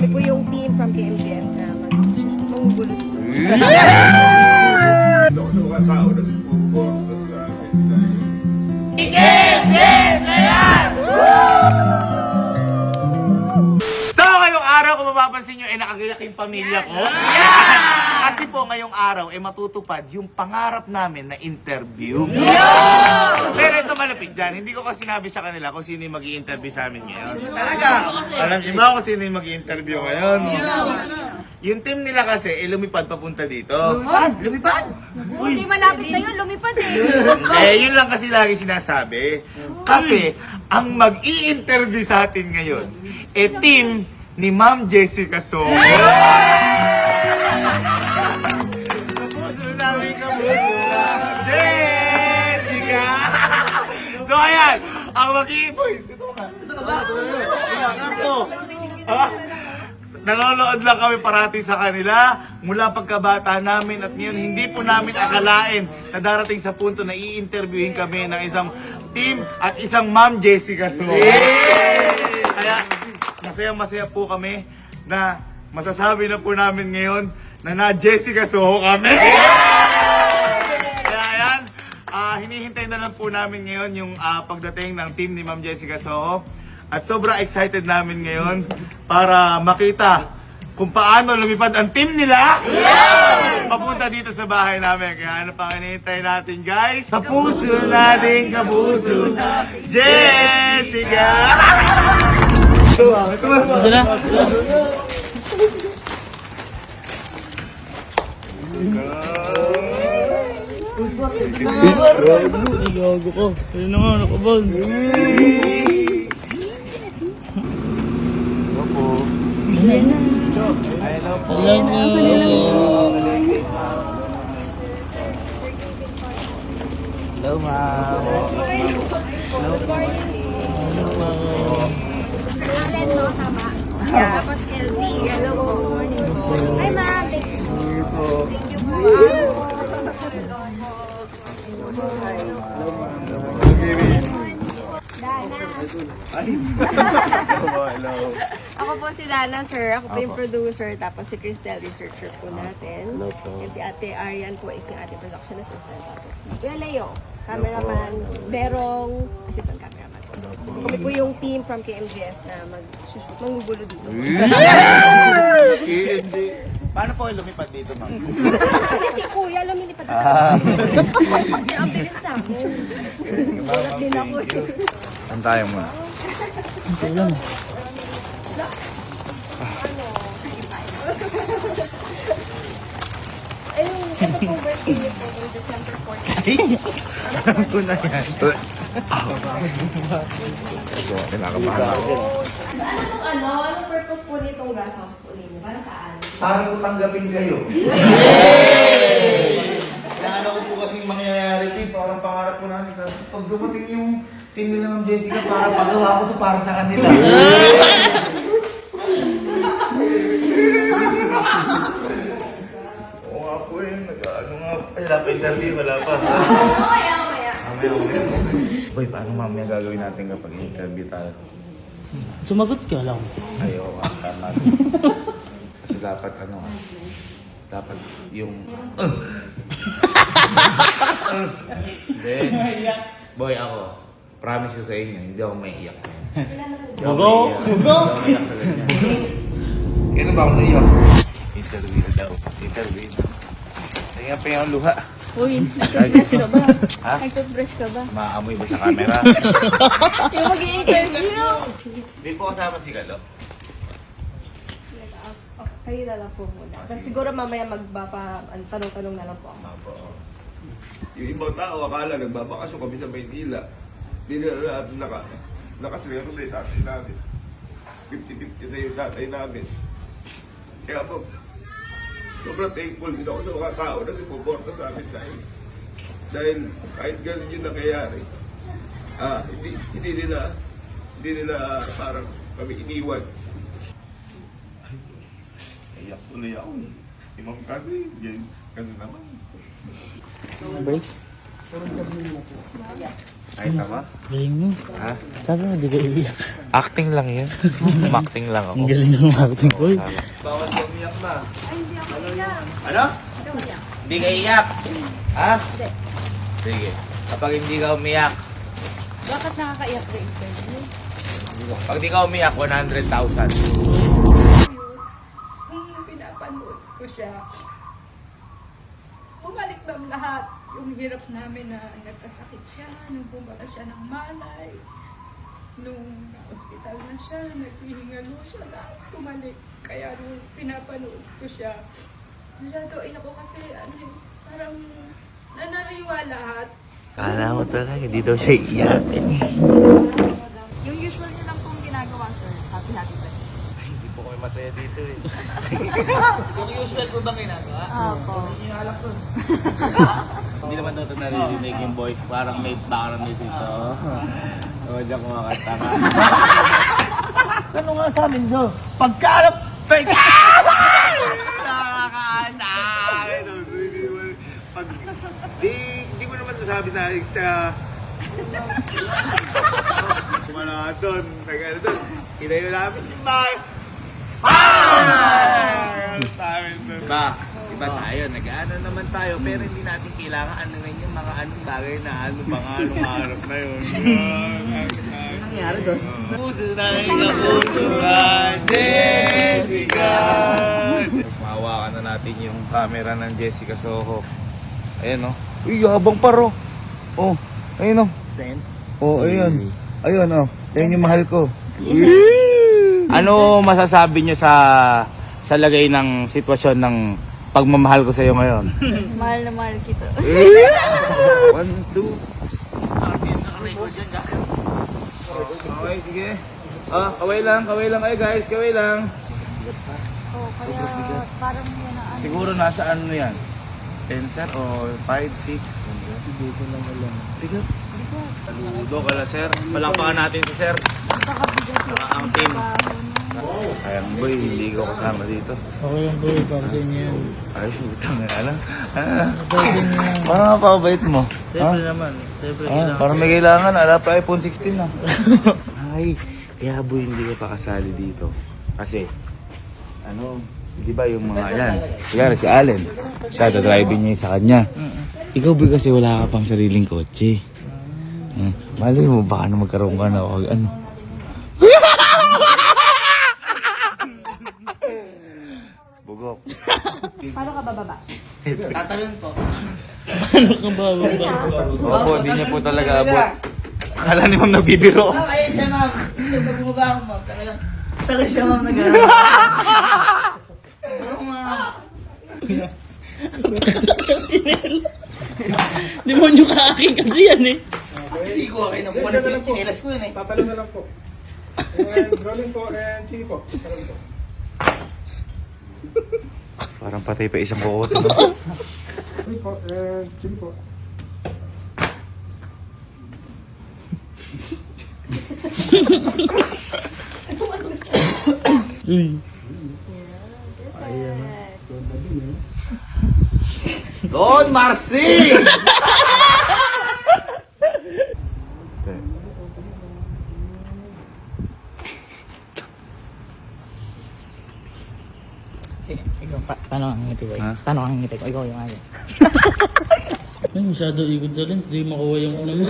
Kami po yung team from KMJS na mangugulo dito. Ako sa mga tao na sumuporta sa akin dahil So, ngayong araw, kung mapapansin nyo, nakagayak yung pamilya ko. Kasi po, ngayong araw, matutupad yung pangarap namin na interview. Pero ito malapit dyan. Hindi ko kasi sinabi sa kanila kung sino yung mag-i-interview sa amin ngayon. Talaga? Alam niyo ba kung sino yung mag-i-interview ngayon? Yung team nila kasi, lumipad papunta dito. Lumipad? Hindi malapit na yun, lumipad eh. Yun lang kasi lagi sinasabi. Kasi, ang mag-i-interview sa atin ngayon, team ni Ma'am Jessica So. Kapuso namin, kapuso. Jessica! So, ayan, ang mag-i-boy. Nanonood lang kami parati sa kanila mula pagkabata namin at ngayon hindi po namin akalain na darating sa punto na i-interviewin kami ng isang team at isang Ma'am Jessica So. Kaya masaya po kami na masasabi na po namin ngayon na na-Jessica Soho kami. Kaya ayan, hinihintay na lang po namin ngayon yung pagdating ng team ni Ma'am Jessica Soho. At sobrang excited namin ngayon para makita kung paano lumipad ang team nila papunta dito sa bahay namin. Kaya ano pang hinihintay natin, guys? Sa puso nating kapuso, Jessica! Ito na. Gago ko. Ayun na nga, nakabal. Alam mo. Hello, ma'am. Red, no? Tama. Yeah. Tapos LT. Hello po. Morning po. Hi, ma'am. Thank you po. Thank you po. hello. Ako po si Dana, sir. Ako po yung producer. Tapos si Cristel, researcher po natin. And si Ate Arian po is yung ating production assistant. Tapos si Kuya Leo, cameraman. Berong, assistant cameraman. So kami po yung team from KMJS na mangugulo dito. Paano po lumipad dito, ma'am? Kasi si Kuya lumilipad na kasi ang bilis namin. Ulat din ako. Saan tayo muna? Ayun, ito pong birthday niyo po, December 14. Alam ko na yan. Anong purpose po nitong glass house po ninyo? Para saan? Para ko tanggapin kayo. Naano ko po kasing mangyayari ito, parang pangarap ko namin. Pag dumating yung team nila Ma'am Jessica, para pagawa ko to para sa kanila. Oo nga po yun, ano nga, wala pa interview, wala pa. Mamaya. Mamaya. Boy, paano mamaya gagawin natin kapag interview tayo? Sumagot ka lang. Ayaw, tama. Kasi dapat dapat yung... Then, boy, ako, promise ko sa inyo, hindi ako maiiyak. Go! Hindi ako maiiyak sa ganyan. Kailan ba ako naiiyak? Interview daw. Interview. Naiiyak pa yung luha. Uy, nag-toothbrush ka ba? Ha? Nag-toothbrush ka ba? Maamoy ba sa camera? Yung mag-i-interview! Hindi po kasama si Galo. Kayo na lang po muna. Kasi siguro mamaya tanong-tanong na lang po ako. Yung ibang tao, akala nagbabakasyon kami sa Maynila. Hindi na nakaswero na yung tatay namin. 50-50 na yung tatay namin. Kaya po, sobrang thankful din ako sa mga tao na sumuporta sa amin dahil kahit ganun yung nangyayari, hindi nila parang kami iniwan. Iyak tuloy ako. Imam kasi, ganun naman. Break. Ay, tama? Galing mo. Ha? Sabi mo, di ka iiyak. Acting lang yan. Acting lang ako. Ang galing ng acting ko. Bawal ka umiyak na. Ay, hindi ako iyak. Ano? Hindi ako iyak. Hindi ka iyak. Ha? Hindi. Sige. Kapag hindi ka umiyak, Bakit nakakaiyak sa interview? pag di ka umiyak, 100,000. Nung pinapanood ko siya, bumalik bang lahat yung hirap namin na nagkasakit siya, nung bumala siya ng malay, nung hospital na siya, naghihingalo siya, lahat bumalik. Kaya nung pinapanood ko siya, masyado iyak ko kasi parang nanariwa lahat. Kala mo talaga, hindi daw siya iiyak. Yung usual niyo lang pong ginagawa, sir. Happy birthday. Hindi po kami masaya dito eh. Yung usual ko bang ginagawa? Opo. Hindi naman daw ito naririnig yung voice. Parang may background music dito. Oo, diyan kumakanta ka. Ano nga sa amin do? Pagkalap! Nakakaana! Pag... Di mo naman masabi na sa... Kumana doon, nag-ano doon. Inayo namin yung bahay. Ba, iba tayo, nag-ano naman tayo, pero hindi natin kailangan ano ngayon yung mga anong bagay na ano, mga anong harap na yun. Nangyari doon? Puso na puso ka, Jessica! Mas mahawakan na natin yung camera ng Jessica Soho. Ayan o. Uy, habang paro. Oh, ayun o. Oh, ayun. Ayun o. Ayun yung mahal ko. Ano masasabi nyo sa lagay ng sitwasyon ng pagmamahal ko sa iyo ngayon? Mahal na mahal kita. 1, 2. Okay, sige. Kaway lang kayo guys, kaway lang. Oh, kaya parang yun na ano. Siguro nasa ano yan? 10 sir o 5, 6? Hindi ko lang alam. Bigat. Saludo ka lang sir. Palakpakan natin si sir. Napakabigat yung Ang team. trabaho na. Sayang boy, hindi ko kasama dito. Okay lang boy, para sa inyo yan. Ay, utang nga lang. Para sa inyo yan. Mga napakabait mo. Siyempre naman. Siyempre kailangan. Parang may kailangan. Ala pa iPhone 16 na. Ay, kaya boy, hindi ko pa kasali dito. Kasi, ano, di ba yung mga yan? Kaya si Allen, siya driving niya sa kanya. Ikaw boy kasi wala ka pang sariling kotse. Mali mo, baka na magkaroon ka na o ano. Bugok. Paano ka bababa? Tatalon po. Paano ka ba? Opo, di niya po talaga abot. Akala ni ma'am nagbibiro. Ayun siya ma'am. Kasi pag bumaba ako ma'am, talaga siya ma'am nag-aaral. Ano ma'am? Demonyo ka akin kasi yan eh. Kasi ko akin ang puwan ng chinelas ko yun eh. Tatalo na lang po. And rolling po and sige po. Talon po. Parang patay pa isang kukot. No? Sige po and sige po. Uy. Don Marcy! Ikaw, paano ang ngiti ko? Ha? Paano ang ngiti ko? Ikaw yung akin. Ay, masyado ikot sa lens. Di makuha yung ano mo.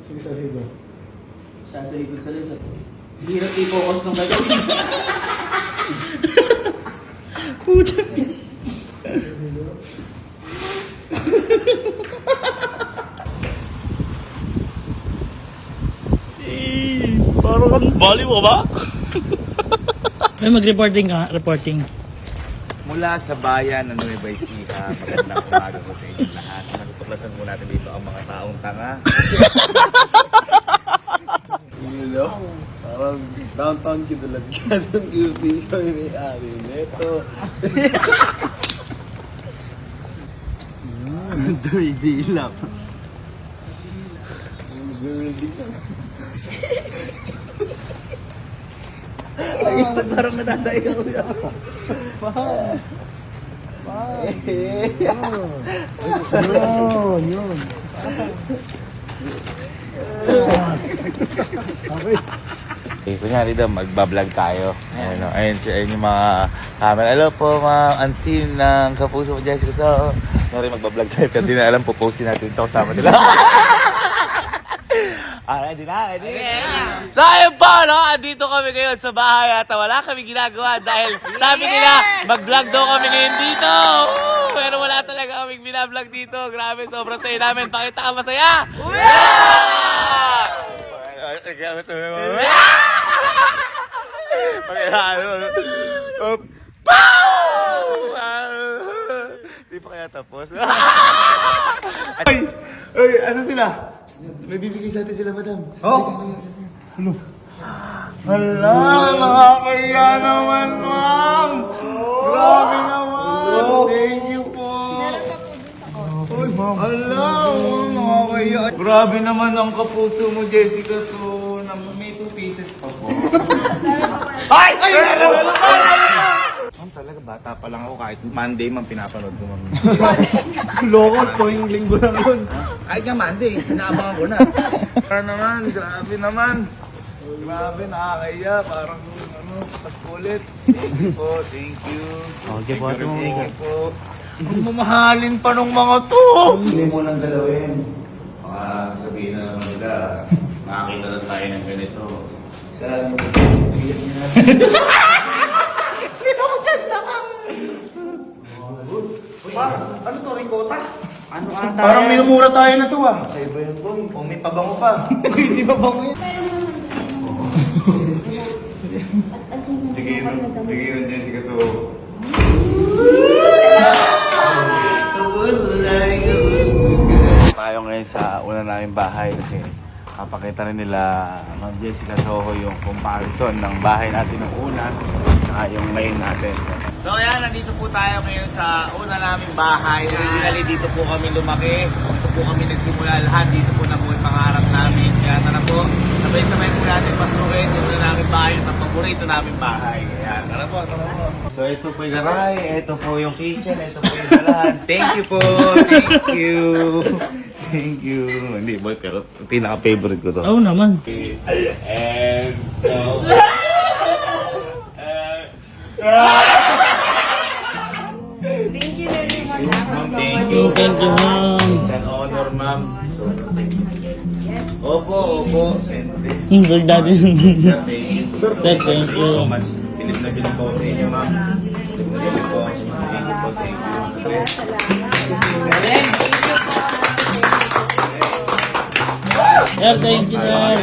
Sige sa Liza. Masyado ikot sa lens. Hirap i-focus nung gagawin. Puta. Parang kang bali mo ba? Ay, mag-reporting ka. Reporting. Mula sa bayan ng Nueva Ecija, magandang umaga ko sa inyo lahat. Natutuklasan po natin dito ang mga taong tanga. Parang downtown Kidalagyan ng UP kami may-ari neto. Dilap. Parang nadadayo ko yasa. Eh, kunyari daw, magbablog tayo. Ayan, o. Ayun yung mga camera. Hello po, ma'am. Ang team ng Kapuso mo, Jessica. So, sorry, magbablog tayo. Pero di na alam, popostin natin ito kasama nila. Ready na. So, ayun po, no? Andito kami ngayon sa bahay at wala kami ginagawa dahil sabi nila, mag-vlog daw kami ngayon dito. Pero wala talaga kaming binablog dito. Grabe, sobrang saya namin. Pakita ka masaya! Di pa kaya tapos? Ay, asa sila? May bibigay sa atin sila, madam. Oh? Hala, nakakaya naman, ma'am. Grabe naman. Thank you po. Uy, hala, nakakaya. Grabe naman ang Kapuso mo, Jessica. So, may 2 pieces pa po. Ay! Ma'am, talaga bata pa lang ako. Kahit Monday man pinapanood ko, ma'am. Loko, tuwing linggo lang yun. Kahit nga Monday, inaabangan ko na. Pero naman, grabe naman. Grabe, nakakaya. Parang, paskulit. Thank you po, thank you. Okay po, ate mo. Thank you po. Ang mamahalin pa ng mga to. Hindi mo nang galawin. Baka sabihin na naman nila, nakakita na tayo ng ganito. Isa lang yung sigat niya natin. Ano to, Ricota? Ano ata? Parang minumura tayo na to ah. Ay ba yun, boy? O may pabango pa. Hindi pa bango yun. Bigyan ng Jessica, so... Tayo ngayon sa una naming bahay kasi kapakita rin nila Ma'am Jessica Soho yung comparison ng bahay natin ng una at yung ngayon natin. So ayan, nandito po tayo ngayon sa una naming bahay. Originally dito po kami lumaki. Dito po kami nagsimula lahat. Dito po na po yung pangarap namin. Kaya tara po, sabay-sabay po natin pasukin yung una naming bahay, yung paborito naming bahay. Kaya tara po, tara po. So ito po yung garay, ito po yung kitchen, ito po yung dalahan. Thank you po. Thank you. Thank you. Hindi boy, pero pinaka-favorite ko to. Oo naman. And Thank you very much. Thank you. Thank you, ma'am. It's an honor, ma'am. So, opo. Siyempre. Good daddy. Sir, thank you. Sir, thank you. So much. Bilib na bilib ko sa inyo, ma'am. Bilib na bilib ko. Thank you po, thank you. Sir, thank you, sir.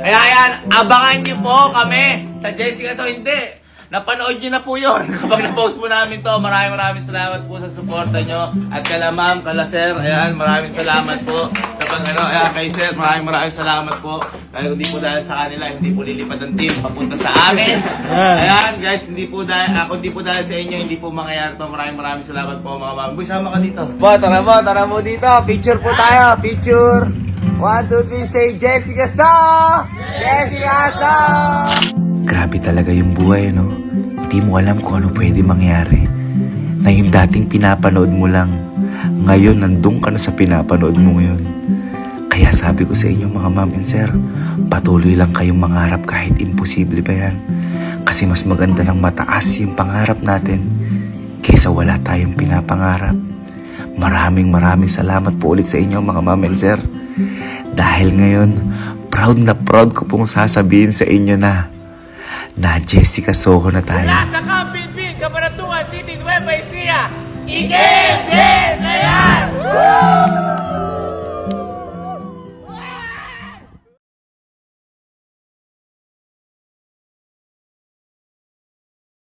Ayan, abangan niyo po kami sa Jessica. So, hindi. Napanood niyo na po yun. Kapag na-post po namin to, maraming salamat po sa suporta niyo. At kala ma'am, kala sir, ayan, maraming salamat po. Sa ayan, kay sir, maraming salamat po. Dahil hindi po dahil sa kanila, hindi po lilipad ang team papunta sa amin. Ayan, guys, hindi po dahil sa inyo, hindi po mangyayari to. Maraming salamat po mga ma'am. Boy, sama ka dito. Tara mo dito. Picture po tayo. Picture. 1, 2, 3, say Jessica So! Jessica So! Grabe talaga yung buhay, no? Hindi mo alam kung ano pwede mangyari. Na yung dating pinapanood mo lang, ngayon nandun ka na sa pinapanood mo ngayon. Kaya sabi ko sa inyo mga ma'am and sir, patuloy lang kayong mangarap kahit imposible pa yan. Kasi mas maganda ng mataas yung pangarap natin kaysa wala tayong pinapangarap. Maraming salamat po ulit sa inyo mga ma'am and sir. Dahil ngayon, proud na proud ko pong sasabihin sa inyo na Jessica Soho na tayo. Nasa Campinbin, Cabanatuan City, Nueva Ecija, Ike, yes, ayan! Woo!